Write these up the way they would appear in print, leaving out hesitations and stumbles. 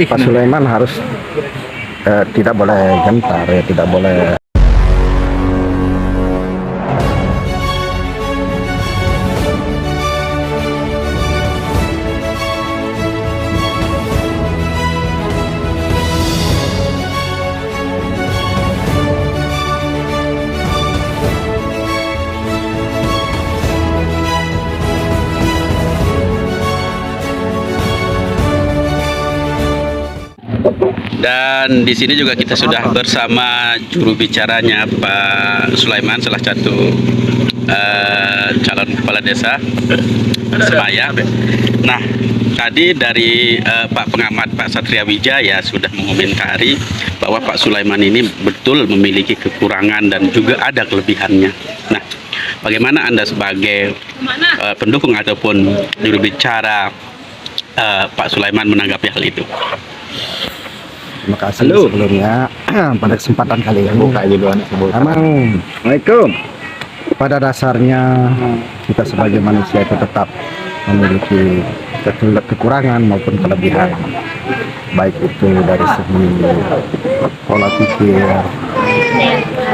Pak Sulaiman harus tidak boleh gentar, ya tidak boleh. Dan di sini juga kita sudah bersama juru bicaranya Pak Sulaiman, salah satu calon kepala desa Semaya. Nah, tadi dari Pak Pengamat Pak Satria Wijaya sudah mengomentari bahwa Pak Sulaiman ini betul memiliki kekurangan dan juga ada kelebihannya. Nah, bagaimana Anda sebagai pendukung ataupun juru bicara Pak Sulaiman menanggapi hal itu? Terima kasih sebelumnya pada kesempatan kali ini. Memang pada dasarnya kita sebagai manusia itu tetap memiliki kekurangan maupun kelebihan, baik itu dari segi pola pikir,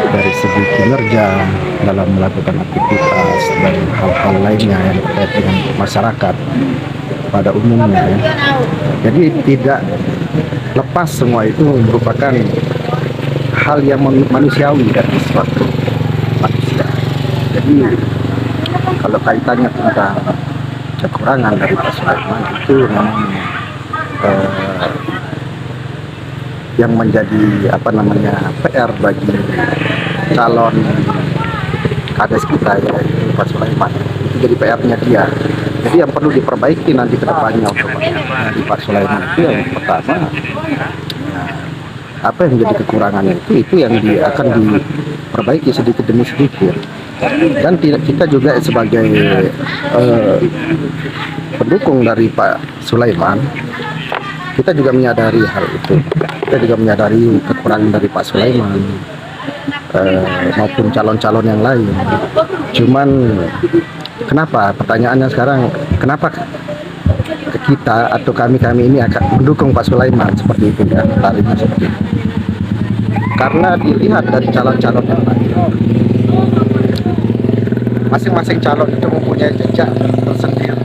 dari segi kinerja dalam melakukan aktivitas dan hal-hal lainnya yang terkait dengan masyarakat pada umumnya, ya. Jadi tidak lepas semua itu merupakan hal yang manusiawi dari suatu manusia. Jadi kalau kaitannya tentang kekurangan dari Pak Sulaiman itu memang yang menjadi PR bagi calon kades kita, yaitu Pak Sulaiman. Itu jadi PR-nya dia. Jadi yang perlu diperbaiki nanti ke depannya untuk di Pak Sulaiman itu yang pertama, apa yang menjadi kekurangannya itu yang akan diperbaiki sedikit demi sedikit. Dan kita juga sebagai pendukung dari Pak Sulaiman, kita juga menyadari hal itu. Kita juga menyadari kekurangan dari Pak Sulaiman maupun calon-calon yang lain. Cuman kenapa, pertanyaannya sekarang, kenapa kita atau kami ini akan mendukung Pak Sulaiman seperti itu, ya, larinya seperti itu? Karena dilihat dari calon-calon yang lain, masing-masing calon itu mempunyai jejak tersendiri.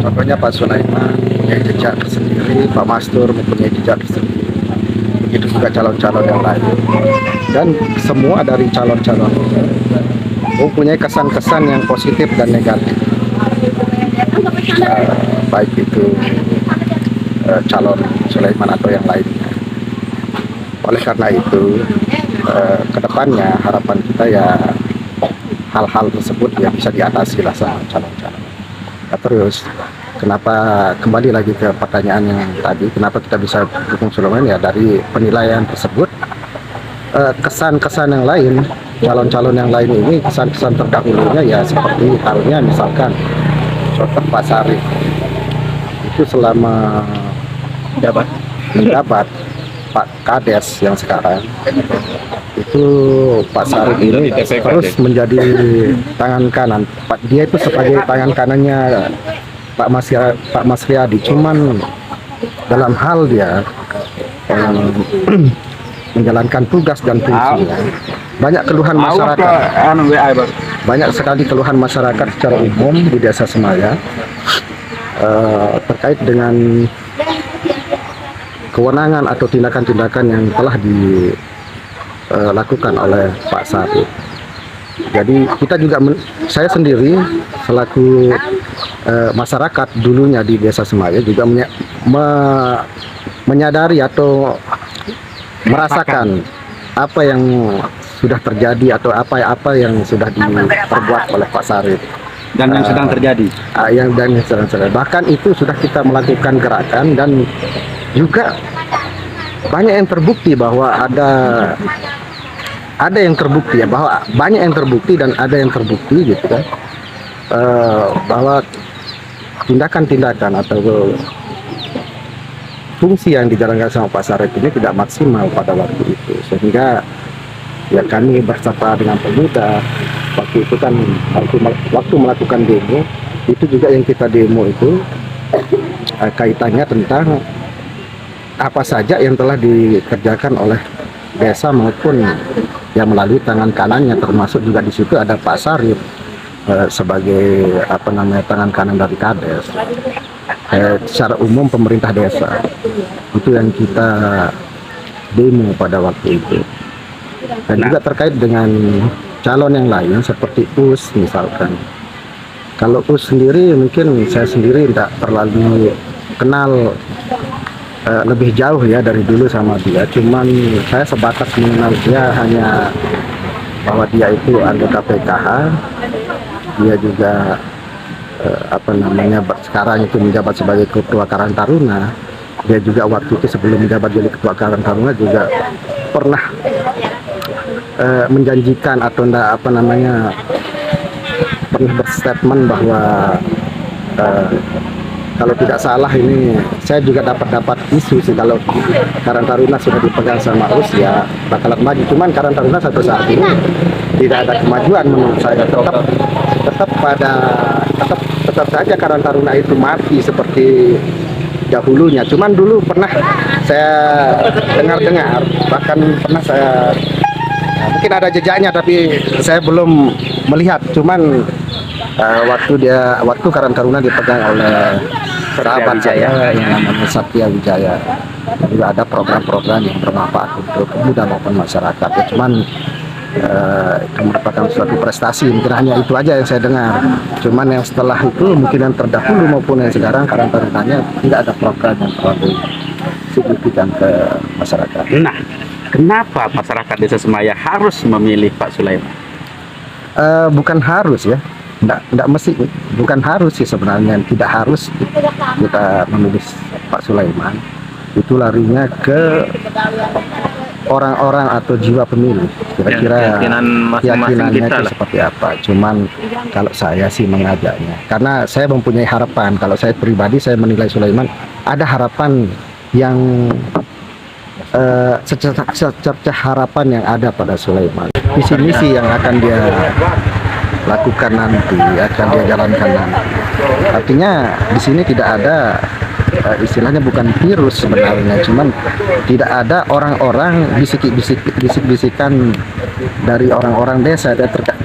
Contohnya Pak Sulaiman mempunyai jejak tersendiri, Pak Mastur mempunyai jejak tersendiri, begitu juga calon-calon yang lain. Dan semua dari calon-calon mempunyai kesan-kesan yang positif dan negatif, baik itu calon Sulaiman atau yang lainnya. Oleh karena itu, kedepannya harapan kita ya hal-hal tersebut ya bisa diatasi lah sama calon-calon. Nah, terus kenapa kembali lagi ke pertanyaan yang tadi, kenapa kita bisa dukung Sulaiman, ya dari penilaian tersebut, kesan-kesan yang lain, calon-calon yang lain ini kesan-kesan terdahulunya ya seperti halnya misalkan contoh Pak Sarif itu selama menjabat Pak Kades yang sekarang itu, Pak Sarif ini terus menjadi tangan kanan. Dia itu sebagai tangan kanannya Pak Mas Riyadi, cuman dalam hal dia menjalankan tugas dan fungsinya, banyak keluhan masyarakat, banyak sekali keluhan masyarakat secara umum di Desa Semaya terkait dengan kewenangan atau tindakan-tindakan yang telah dilakukan oleh Pak Sarif. Jadi kita juga, saya sendiri selaku masyarakat dulunya di Desa Semaya juga menyadari atau merasakan apa yang sudah terjadi atau apa yang sudah diperbuat oleh Pak Sarif dan yang sedang terjadi. Bahkan itu sudah kita melakukan gerakan dan juga banyak yang terbukti bahwa ada yang terbukti ya, bahwa banyak yang terbukti dan ada yang terbukti gitu kan, bahwa tindakan-tindakan atau fungsi yang dijalankan sama Pak Sarif ini tidak maksimal pada waktu itu, sehingga ya kami berserta dengan pemuda waktu itu kan, waktu melakukan demo itu juga yang kita demo itu kaitannya tentang apa saja yang telah dikerjakan oleh desa maupun yang melalui tangan kanannya, termasuk juga di situ ada Pak Sarip sebagai tangan kanan dari Kades. Secara umum pemerintah desa itu yang kita demo pada waktu itu. Dan juga terkait dengan calon yang lain seperti US misalkan. Kalau US sendiri mungkin saya sendiri tidak terlalu kenal lebih jauh ya dari dulu sama dia. Cuman saya sebatas mengenal dia hanya bahwa dia itu anggota PKH. Dia juga sekarang itu menjabat sebagai ketua Karang Taruna. Dia juga waktu itu sebelum menjabat jadi ketua Karang Taruna juga pernah menjanjikan atau pernah berstatement bahwa kalau tidak salah ini saya juga dapat isu sih kalau Karang Taruna sudah dipegang sama US ya bakalan maju. Cuman Karang Taruna sampai saat ini tidak ada kemajuan menurut saya. Tetap saja Karang Taruna itu mati seperti dahulunya. Cuman dulu pernah saya dengar, bahkan pernah saya mungkin ada jejaknya tapi saya belum melihat. Cuman waktu Karang Taruna dipegang oleh sahabat saya yang namanya Satria Wijaya, juga ada program-program yang bermanfaat untuk pemuda maupun masyarakat ya. Cuman itu merupakan suatu prestasi, mungkin hanya itu aja yang saya dengar. Cuman yang setelah itu mungkin yang terdahulu maupun yang sekarang Karang Tarunanya tidak ada program yang terlalu signifikan ke masyarakat. Nah, kenapa masyarakat Desa Semaya harus memilih Pak Sulaiman? Bukan harus ya, tidak mesti, bukan harus sih sebenarnya, tidak harus kita memilih Pak Sulaiman. Itu larinya ke orang-orang atau jiwa pemilih, kira-kira keyakinannya itu seperti apa. Cuman kalau saya sih mengajaknya, karena saya mempunyai harapan. Kalau saya pribadi, saya menilai Sulaiman ada harapan yang secercah harapan yang ada pada Sulaiman. Misi-misi yang akan dia lakukan nanti, akan dia jalankan nanti. Artinya di sini tidak ada istilahnya bukan virus sebenarnya, cuman tidak ada orang-orang bisik-bisikan dari orang-orang desa,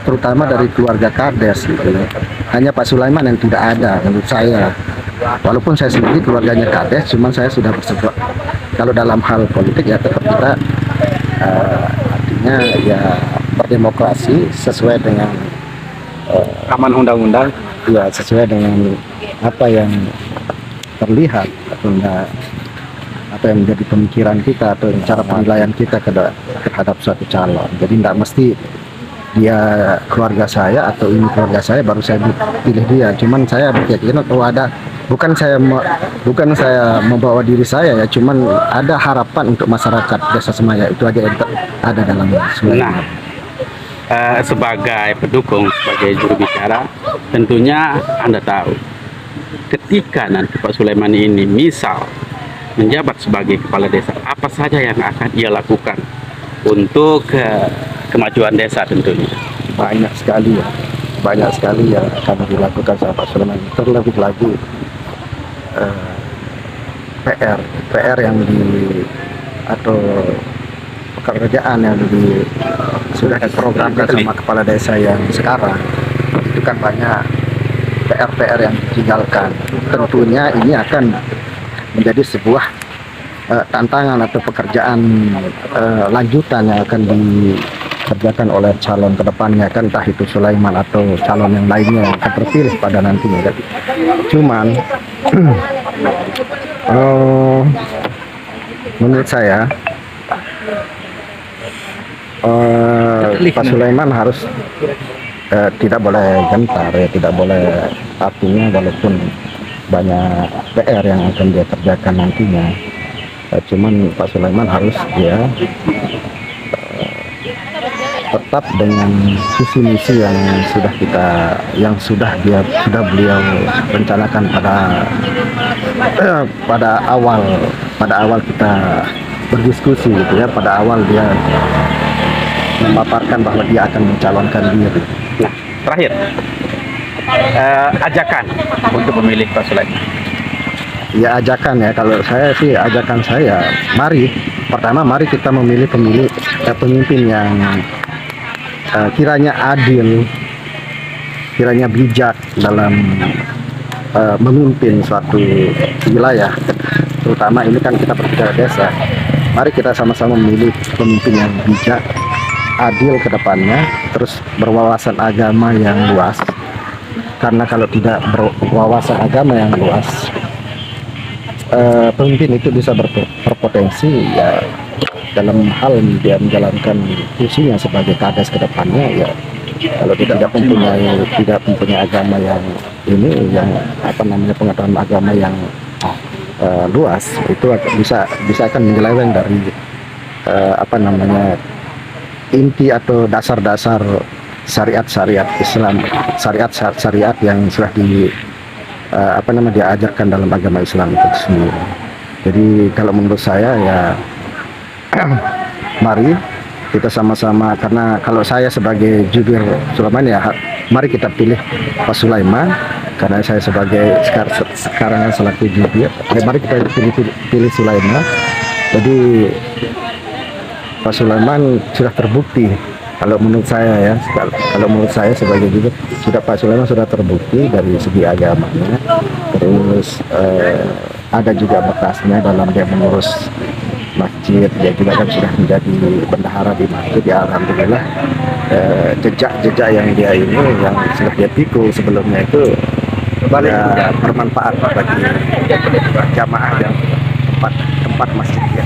terutama dari keluarga Kades gitu. Hanya Pak Sulaiman yang tidak ada menurut saya. Walaupun saya sendiri keluarganya Kades, cuman saya sudah bersedia. Kalau dalam hal politik ya tetap kita artinya ya berdemokrasi sesuai dengan aman undang-undang, ya sesuai dengan apa yang terlihat atau apa yang menjadi pemikiran kita atau cara penilaian kita terhadap suatu calon. Jadi tidak mesti dia keluarga saya atau ini keluarga saya baru saya pilih dia. Cuman saya berkeyakinan bukan saya membawa diri saya ya, cuman ada harapan untuk masyarakat Desa Semaya, itu aja yang ada dalam Sulaiman. Nah, sebagai pendukung, sebagai juru bicara, tentunya Anda tahu ketika nanti Pak Sulaiman ini misal menjabat sebagai kepala desa, apa saja yang akan ia lakukan untuk kemajuan desa? Tentunya banyak sekali ya akan dilakukan sama Pak Sulaiman. Terlebih lagi PR yang atau pekerjaan yang sudah diprogramkan sama kepala desa yang sekarang itu kan banyak PR yang ditinggalkan. Tentunya ini akan menjadi sebuah tantangan atau pekerjaan lanjutan yang akan dikerjakan oleh calon kedepannya, kan entah itu Sulaiman atau calon yang lainnya yang akan terpilih pada nantinya. Cuman menurut saya Pak Sulaiman harus tidak boleh gentar ya, tidak boleh, artinya walaupun banyak PR yang akan dia kerjakan nantinya, cuman Pak Sulaiman harus dia tetap dengan visi misi yang sudah beliau rencanakan pada awal kita berdiskusi gitu ya. Pada awal dia memaparkan bahwa dia akan mencalonkan diri. Nah, terakhir ajakan untuk memilih Pak Sulaiman. Ya ajakan ya, kalau saya sih ajakan saya, mari kita memilih pemimpin yang kiranya adil, kiranya bijak dalam memimpin suatu wilayah, terutama ini kan kita berbicara desa. Mari kita sama-sama memilih pemimpin yang bijak, adil ke depannya, terus berwawasan agama yang luas. Karena kalau tidak berwawasan agama yang luas, pemimpin itu bisa berpotensi ya dalam hal dia menjalankan fungsinya sebagai kades ke depannya, ya kalau dia tidak mempunyai agama yang pengetahuan agama yang luas, itu bisa akan menyeleweng dari inti atau dasar-dasar syariat Islam, syariat yang sudah diajarkan dalam agama Islam itu sendiri. Jadi kalau menurut saya ya mari kita sama-sama, karena kalau saya sebagai jubir Sulaiman ya mari kita pilih Pak Sulaiman, karena saya sebagai sekarang selaku jubir, mari kita pilih Sulaiman. Jadi Pak Sulaiman sudah terbukti, kalau menurut saya sebagai jubir, Pak Sulaiman sudah terbukti dari segi agamanya, terus ada juga bekasnya dalam dia mengurus masjid, dia juga kan sudah menjadi bendahara di masjid, ya alhamdulillah. Jejak yang dia ini yang sudah dia pikul sebelumnya itu ya bermanfaat bagi jamaah yang tempat masjid ya,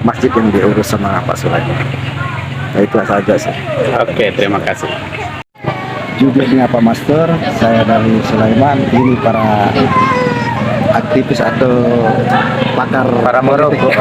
masjid yang diurus sama Pak Sulaiman. Nah, itu saja sih. Oke, terima kasih. Jubirnya Pak Master, saya dari Sulaiman. Ini para aktivis atau pakar Para merokok.